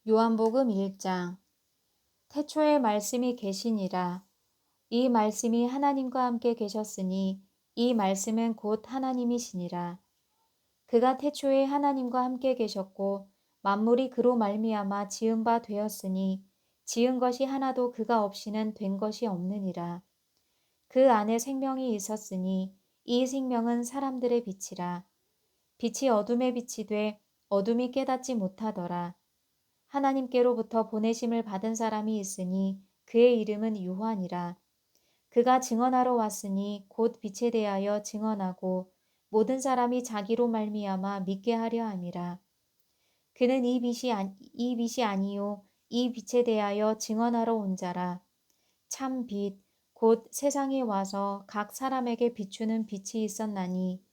요한복음 1장. 태초에 말씀이 계시니라. 이 말씀이 하나님과 함께 계셨으니 이 말씀은 곧 하나님이시니라. 그가 태초에 하나님과 함께 계셨고 만물이 그로 말미암아 지은 바 되었으니 지은 것이 하나도 그가 없이는 된 것이 없느니라. 그 안에 생명이 있었으니 이 생명은 사람들의 빛이라. 빛이 어둠에 비치되 어둠이 깨닫지 못하더라. 하나님께로부터 보내심을 받은 사람이 있으니 그의 이름은 요한이라. 그가 증언하러 왔으니 곧 빛에 대하여 증언하고 모든 사람이 자기로 말미암아 믿게 하려 함이라. 그는 이 빛이 아니요 이 빛에 대하여 증언하러 온 자라. 참 빛, 곧 세상에 와서 각 사람에게 비추는 빛이 있었나니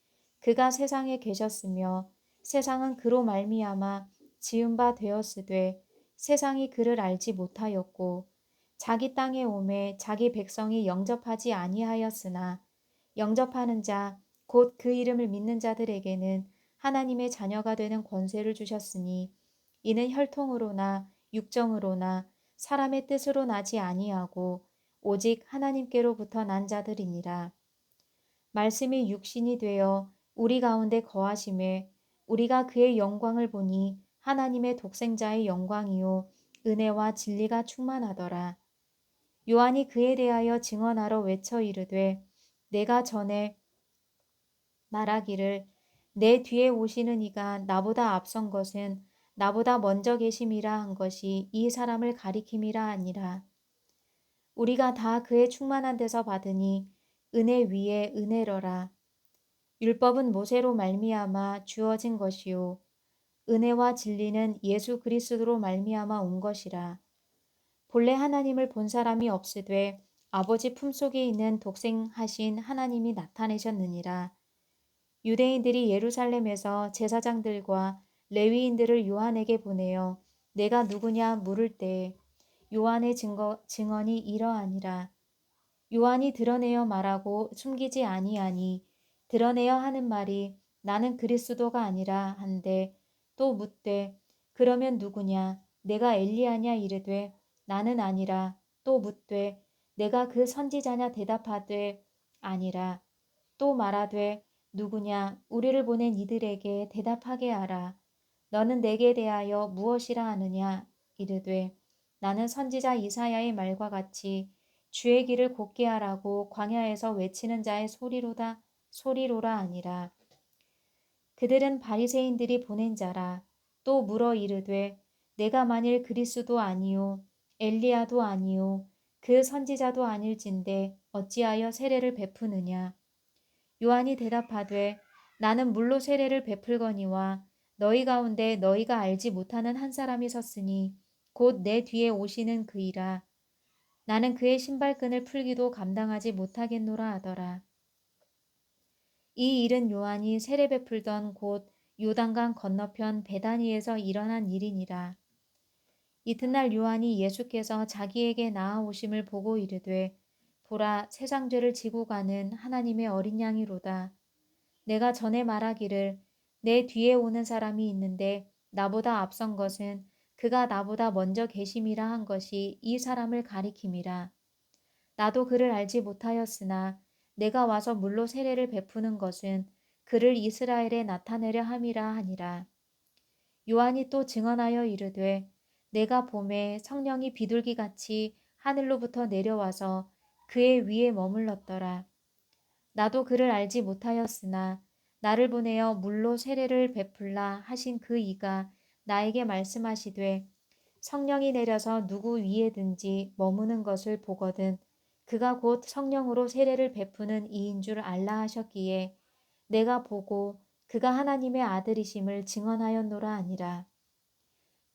그가 세상에 계셨으며 세상은 그로 말미암아 지은 바 되었으되 세상이 그를 알지 못하였고 자기 땅에 오매 자기 백성이 영접하지 아니하였으나 영접하는 자 곧 그 이름을 믿는 자들에게는 하나님의 자녀가 되는 권세를 주셨으니 이는 혈통으로나 육정으로나 사람의 뜻으로 나지 아니하고 오직 하나님께로부터 난 자들이니라. 말씀이 육신이 되어 우리 가운데 거하심에 우리가 그의 영광을 보니 하나님의 독생자의 영광이요 은혜와 진리가 충만하더라. 요한이 그에 대하여 증언하러 외쳐 이르되 내가 전에 말하기를 내 뒤에 오시는 이가 나보다 앞선 것은 나보다 먼저 계심이라 한 것이 이 사람을 가리킴이라 하니라. 우리가 다 그의 충만한 데서 받으니 은혜 위에 은혜러라. 율법은 모세로 말미암아 주어진 것이요 은혜와 진리는 예수 그리스도로 말미암아 온 것이라. 본래 하나님을 본 사람이 없으되 아버지 품속에 있는 독생하신 하나님이 나타내셨느니라. 유대인들이 예루살렘에서 제사장들과 레위인들을 요한에게 보내어 내가 누구냐 물을 때에 요한의 증언이 이러하니라. 요한이 드러내어 말하고 숨기지 아니하니 드러내어 하는 말이 나는 그리스도가 아니라 한데 또 묻되 그러면 누구냐 내가 엘리야냐 이르되 나는 아니라 또 묻되 내가 그 선지자냐 대답하되 아니라 또 말하되 누구냐 우리를 보낸 이들에게 대답하게 하라. 너는 내게 대하여 무엇이라 하느냐 이르되 나는 선지자 이사야의 말과 같이 주의 길을 곧게 하라고 광야에서 외치는 자의 소리로라 아니라. 그들은 바리새인들이 보낸 자라. 또 물어 이르되 내가 만일 그리스도 아니요 엘리야도 아니요 그 선지자도 아닐진데 어찌하여 세례를 베푸느냐. 요한이 대답하되 나는 물로 세례를 베풀거니와 너희 가운데 너희가 알지 못하는 한 사람이 섰으니 곧 내 뒤에 오시는 그이라. 나는 그의 신발끈을 풀기도 감당하지 못하겠노라 하더라. 이 일은 요한이 세례 베풀던 곳 요단강 건너편 베다니에서 일어난 일이니라. 이튿날 요한이 예수께서 자기에게 나아오심을 보고 이르되 보라 세상 죄를 지고 가는 하나님의 어린 양이로다. 내가 전에 말하기를 내 뒤에 오는 사람이 있는데 나보다 앞선 것은 그가 나보다 먼저 계심이라 한 것이 이 사람을 가리킴이라. 나도 그를 알지 못하였으나 내가 와서 물로 세례를 베푸는 것은 그를 이스라엘에 나타내려 함이라 하니라. 요한이 또 증언하여 이르되 내가 봄에 성령이 비둘기같이 하늘로부터 내려와서 그의 위에 머물렀더라. 나도 그를 알지 못하였으나 나를 보내어 물로 세례를 베풀라 하신 그 이가 나에게 말씀하시되 성령이 내려서 누구 위에든지 머무는 것을 보거든 그가 곧 성령으로 세례를 베푸는 이인 줄 알라 하셨기에 내가 보고 그가 하나님의 아들이심을 증언하였노라 하니라.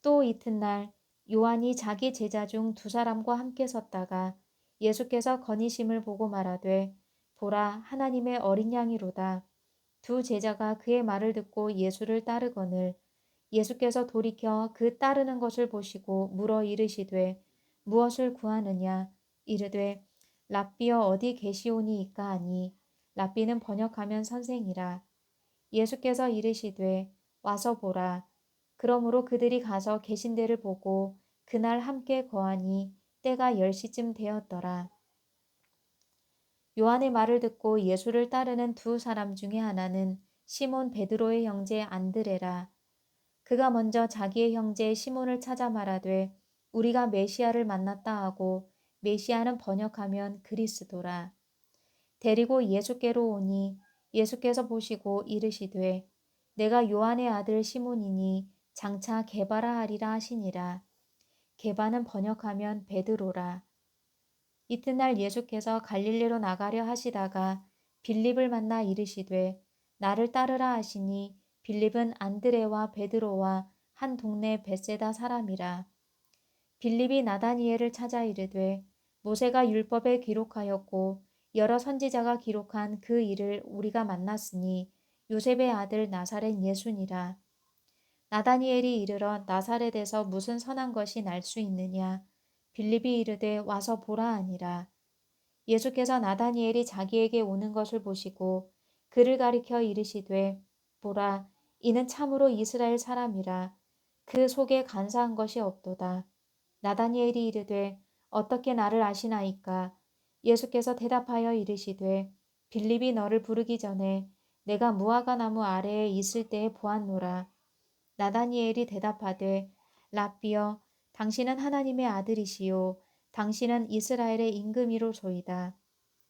또 이튿날 요한이 자기 제자 중 두 사람과 함께 섰다가 예수께서 거니심을 보고 말하되 보라 하나님의 어린 양이로다. 두 제자가 그의 말을 듣고 예수를 따르거늘 예수께서 돌이켜 그 따르는 것을 보시고 물어 이르시되 무엇을 구하느냐 이르되 랍비여 어디 계시오니이까 하니 랍비는 번역하면 선생이라. 예수께서 이르시되 와서 보라. 그러므로 그들이 가서 계신 데를 보고 그날 함께 거하니 때가 10시쯤 되었더라. 요한의 말을 듣고 예수를 따르는 두 사람 중에 하나는 시몬 베드로의 형제 안드레라. 그가 먼저 자기의 형제 시몬을 찾아 말하되 우리가 메시아를 만났다 하고, 메시아는 번역하면 그리스도라. 데리고 예수께로 오니 예수께서 보시고 이르시되 내가 요한의 아들 시몬이니 장차 게바라 하리라 하시니라. 게바는 번역하면 베드로라. 이튿날 예수께서 갈릴리로 나가려 하시다가 빌립을 만나 이르시되 나를 따르라 하시니, 빌립은 안드레와 베드로와 한 동네 벳세다 사람이라. 빌립이 나다니엘을 찾아 이르되 모세가 율법에 기록하였고 여러 선지자가 기록한 그 일을 우리가 만났으니 요셉의 아들 나사렛 예수니라. 나다니엘이 이르러 나사렛에서 무슨 선한 것이 날 수 있느냐. 빌립이 이르되 와서 보라 하니라. 예수께서 나다니엘이 자기에게 오는 것을 보시고 그를 가리켜 이르시되 보라, 이는 참으로 이스라엘 사람이라. 그 속에 간사한 것이 없도다. 나다니엘이 이르되 어떻게 나를 아시나이까? 예수께서 대답하여 이르시되 빌립이 너를 부르기 전에 내가 무화과 나무 아래에 있을 때에 보았노라. 나다니엘이 대답하되 랍비여, 당신은 하나님의 아들이시요 당신은 이스라엘의 임금이로소이다.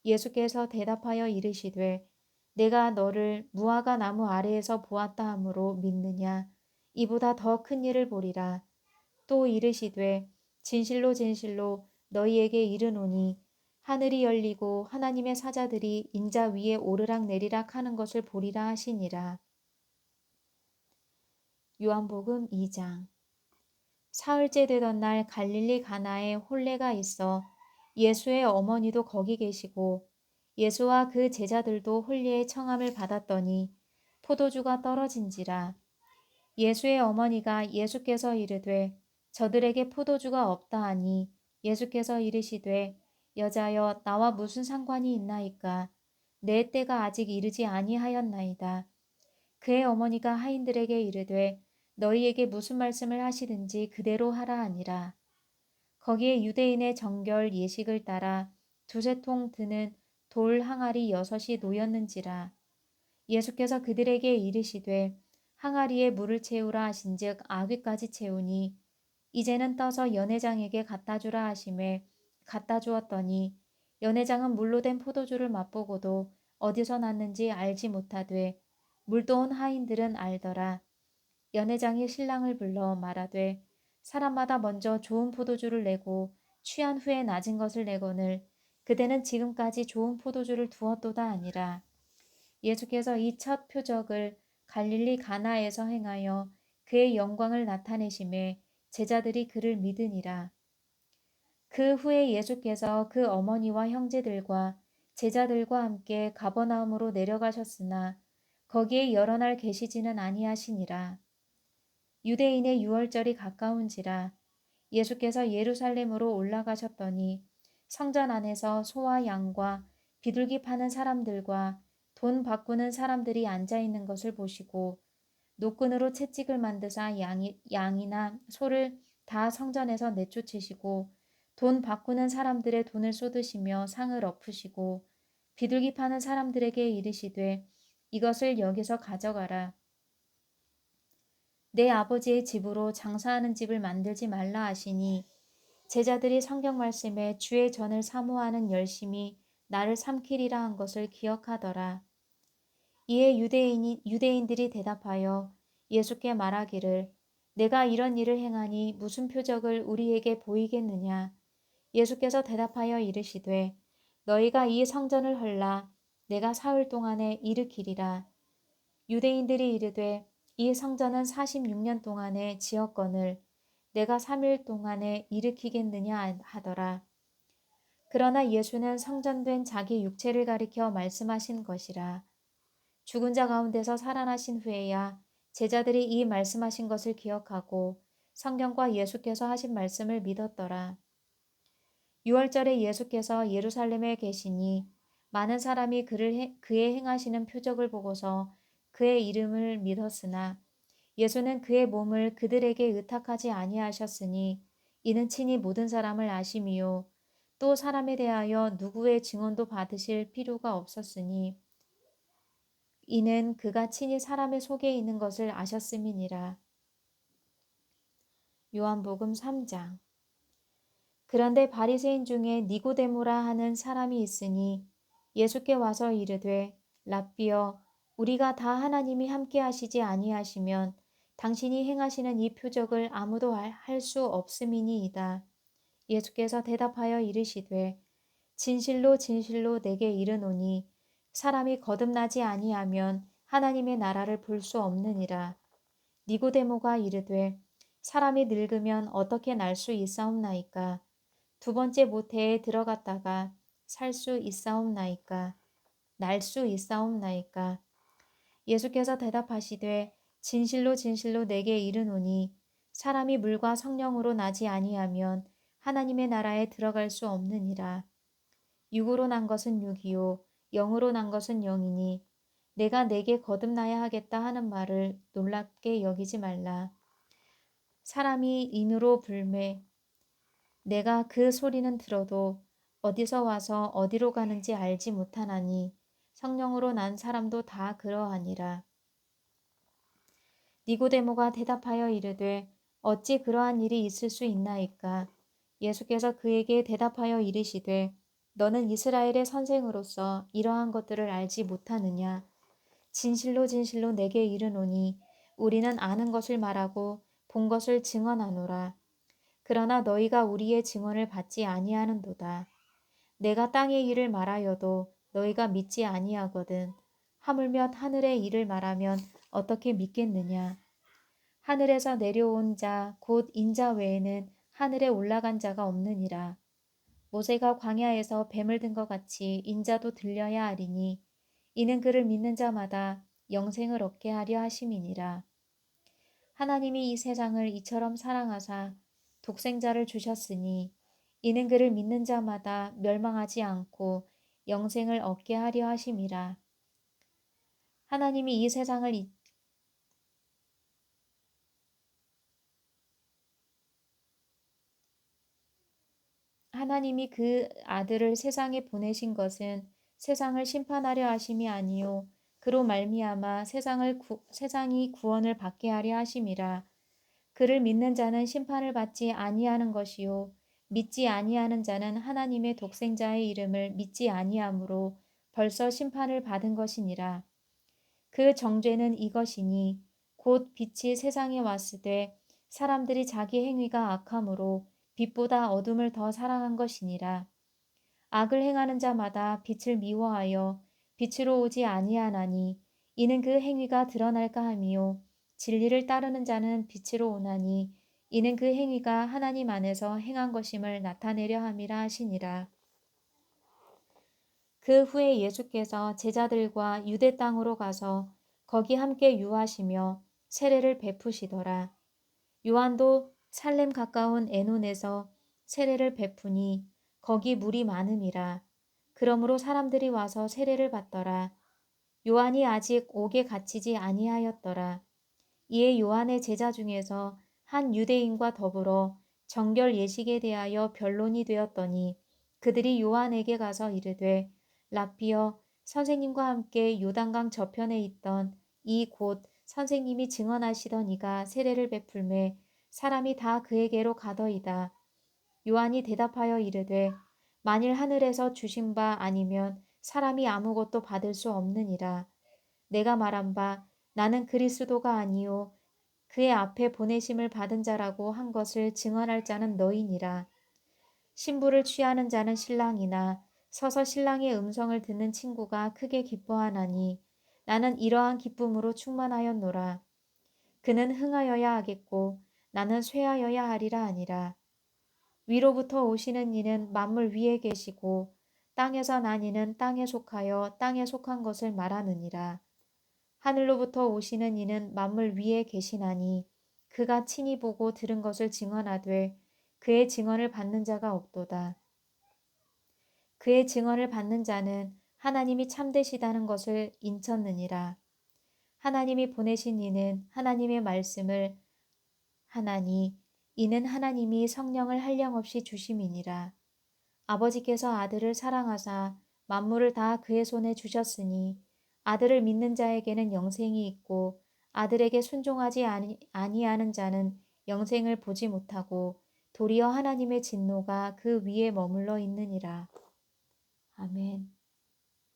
예수께서 대답하여 이르시되 내가 너를 무화과 나무 아래에서 보았다 하므로 믿느냐? 이보다 더 큰 일을 보리라. 또 이르시되 진실로 진실로 너희에게 이르노니 하늘이 열리고 하나님의 사자들이 인자 위에 오르락 내리락 하는 것을 보리라 하시니라. 요한복음 2장. 사흘째 되던 날 갈릴리 가나에 혼례가 있어 예수의 어머니도 거기 계시고 예수와 그 제자들도 혼례의 청함을 받았더니 포도주가 떨어진지라. 예수의 어머니가 예수께서 이르되 저들에게 포도주가 없다 하니, 예수께서 이르시되 여자여, 나와 무슨 상관이 있나이까? 내 때가 아직 이르지 아니하였나이다. 그의 어머니가 하인들에게 이르되 너희에게 무슨 말씀을 하시든지 그대로 하라 하니라. 거기에 유대인의 정결 예식을 따라 두세 통 드는 돌 항아리 6이 놓였는지라. 예수께서 그들에게 이르시되 항아리에 물을 채우라 하신즉 아귀까지 채우니 이제는 떠서 연회장에게 갖다 주라 하심에 갖다 주었더니, 연회장은 물로 된 포도주를 맛보고도 어디서 났는지 알지 못하되 물도온 하인들은 알더라. 연회장이 신랑을 불러 말하되 사람마다 먼저 좋은 포도주를 내고 취한 후에 낮은 것을 내거늘 그대는 지금까지 좋은 포도주를 두었도다 하니라. 예수께서 이 첫 표적을 갈릴리 가나에서 행하여 그의 영광을 나타내심에 제자들이 그를 믿으니라. 그 후에 예수께서 그 어머니와 형제들과 제자들과 함께 가버나움으로 내려가셨으나 거기에 여러 날 계시지는 아니하시니라. 유대인의 유월절이 가까운지라. 예수께서 예루살렘으로 올라가셨더니 성전 안에서 소와 양과 비둘기 파는 사람들과 돈 바꾸는 사람들이 앉아 있는 것을 보시고 노끈으로 채찍을 만드사 양이나 소를 다 성전에서 내쫓으시고 돈 바꾸는 사람들의 돈을 쏟으시며 상을 엎으시고 비둘기 파는 사람들에게 이르시되 이것을 여기서 가져가라. 내 아버지의 집으로 장사하는 집을 만들지 말라 하시니, 제자들이 성경 말씀에 주의 전을 사모하는 열심이 나를 삼키리라 한 것을 기억하더라. 이에 유대인들이 대답하여 예수께 말하기를 내가 이런 일을 행하니 무슨 표적을 우리에게 보이겠느냐. 예수께서 대답하여 이르시되 너희가 이 성전을 헐라 내가 사흘 동안에 일으키리라. 유대인들이 이르되 이 성전은 46년 동안에 지었거늘 내가 3일 동안에 일으키겠느냐 하더라. 그러나 예수는 성전된 자기 육체를 가리켜 말씀하신 것이라. 죽은 자 가운데서 살아나신 후에야 제자들이 이 말씀하신 것을 기억하고 성경과 예수께서 하신 말씀을 믿었더라. 유월절에 예수께서 예루살렘에 계시니 많은 사람이 그의 행하시는 표적을 보고서 그의 이름을 믿었으나 예수는 그의 몸을 그들에게 의탁하지 아니하셨으니 이는 친히 모든 사람을 아심이요 또 사람에 대하여 누구의 증언도 받으실 필요가 없었으니 이는 그가 친히 사람의 속에 있는 것을 아셨음이니라. 요한복음 3장. 그런데 바리새인 중에 니고데모라 하는 사람이 있으니 예수께 와서 이르되 랍비여 우리가 다 하나님이 함께 하시지 아니하시면 당신이 행하시는 이 표적을 아무도 할 수 없음이니이다. 예수께서 대답하여 이르시되 진실로 진실로 내게 이르노니 사람이 거듭나지 아니하면 하나님의 나라를 볼 수 없느니라. 니고데모가 이르되 사람이 늙으면 어떻게 날 수 있사옵나이까? 두 번째 모태에 들어갔다가 살 수 있사옵나이까? 날 수 있사옵나이까? 예수께서 대답하시되 진실로 진실로 내게 이르노니 사람이 물과 성령으로 나지 아니하면 하나님의 나라에 들어갈 수 없느니라. 육으로 난 것은 육이요 영으로 난 것은 영이니 내가 내게 거듭나야 하겠다 하는 말을 놀랍게 여기지 말라. 사람이 인으로 불매 내가 그 소리는 들어도 어디서 와서 어디로 가는지 알지 못하나니 성령으로 난 사람도 다 그러하니라. 니고데모가 대답하여 이르되 어찌 그러한 일이 있을 수 있나이까? 예수께서 그에게 대답하여 이르시되 너는 이스라엘의 선생으로서 이러한 것들을 알지 못하느냐? 진실로 진실로 내게 이르노니 우리는 아는 것을 말하고 본 것을 증언하노라. 그러나 너희가 우리의 증언을 받지 아니하는도다. 내가 땅의 일을 말하여도 너희가 믿지 아니하거든. 하물며 하늘의 일을 말하면 어떻게 믿겠느냐. 하늘에서 내려온 자 곧 인자 외에는 하늘에 올라간 자가 없느니라. 모세가 광야에서 뱀을 든 것 같이 인자도 들려야 하리니 이는 그를 믿는 자마다 영생을 얻게 하려 하심이니라. 하나님이 이 세상을 이처럼 사랑하사 독생자를 주셨으니 이는 그를 믿는 자마다 멸망하지 않고 영생을 얻게 하려 하심이라. 하나님이 이 세상을 하나님이 그 아들을 세상에 보내신 것은 세상을 심판하려 하심이 아니요 그로 말미암아 세상이 구원을 받게 하려 하심이라. 그를 믿는 자는 심판을 받지 아니하는 것이요 믿지 아니하는 자는 하나님의 독생자의 이름을 믿지 아니하므로 벌써 심판을 받은 것이니라. 그 정죄는 이것이니 곧 빛이 세상에 왔으되 사람들이 자기 행위가 악함으로 빛보다 어둠을 더 사랑한 것이니라. 악을 행하는 자마다 빛을 미워하여 빛으로 오지 아니하나니 이는 그 행위가 드러날까 함이요 진리를 따르는 자는 빛으로 오나니 이는 그 행위가 하나님 안에서 행한 것임을 나타내려 함이라 하시니라. 그 후에 예수께서 제자들과 유대 땅으로 가서 거기 함께 유하시며 세례를 베푸시더라. 요한도 살렘 가까운 에논에서 세례를 베푸니 거기 물이 많음이라. 그러므로 사람들이 와서 세례를 받더라. 요한이 아직 옥에 갇히지 아니하였더라. 이에 요한의 제자 중에서 한 유대인과 더불어 정결 예식에 대하여 변론이 되었더니 그들이 요한에게 가서 이르되 랍비여 선생님과 함께 요단강 저편에 있던 이 곧 선생님이 증언하시던 이가 세례를 베풀매 사람이 다 그에게로 가더이다. 요한이 대답하여 이르되 만일 하늘에서 주신 바 아니면 사람이 아무것도 받을 수 없느니라. 내가 말한 바 나는 그리스도가 아니요 그의 앞에 보내심을 받은 자라고 한 것을 증언할 자는 너희니라. 신부를 취하는 자는 신랑이나 서서 신랑의 음성을 듣는 친구가 크게 기뻐하나니 나는 이러한 기쁨으로 충만하였노라. 그는 흥하여야 하겠고 나는 쇠하여야 하리라 아니라. 위로부터 오시는 이는 만물 위에 계시고 땅에서 난 이는 땅에 속하여 땅에 속한 것을 말하느니라. 하늘로부터 오시는 이는 만물 위에 계시나니 그가 친히 보고 들은 것을 증언하되 그의 증언을 받는 자가 없도다. 그의 증언을 받는 자는 하나님이 참되시다는 것을 인쳤느니라. 하나님이 보내신 이는 하나님의 말씀을 하나니 이는 하나님이 성령을 한량없이 주심이니라. 아버지께서 아들을 사랑하사 만물을 다 그의 손에 주셨으니 아들을 믿는 자에게는 영생이 있고 아들에게 순종하지 아니하는 자는 영생을 보지 못하고 도리어 하나님의 진노가 그 위에 머물러 있느니라. 아멘.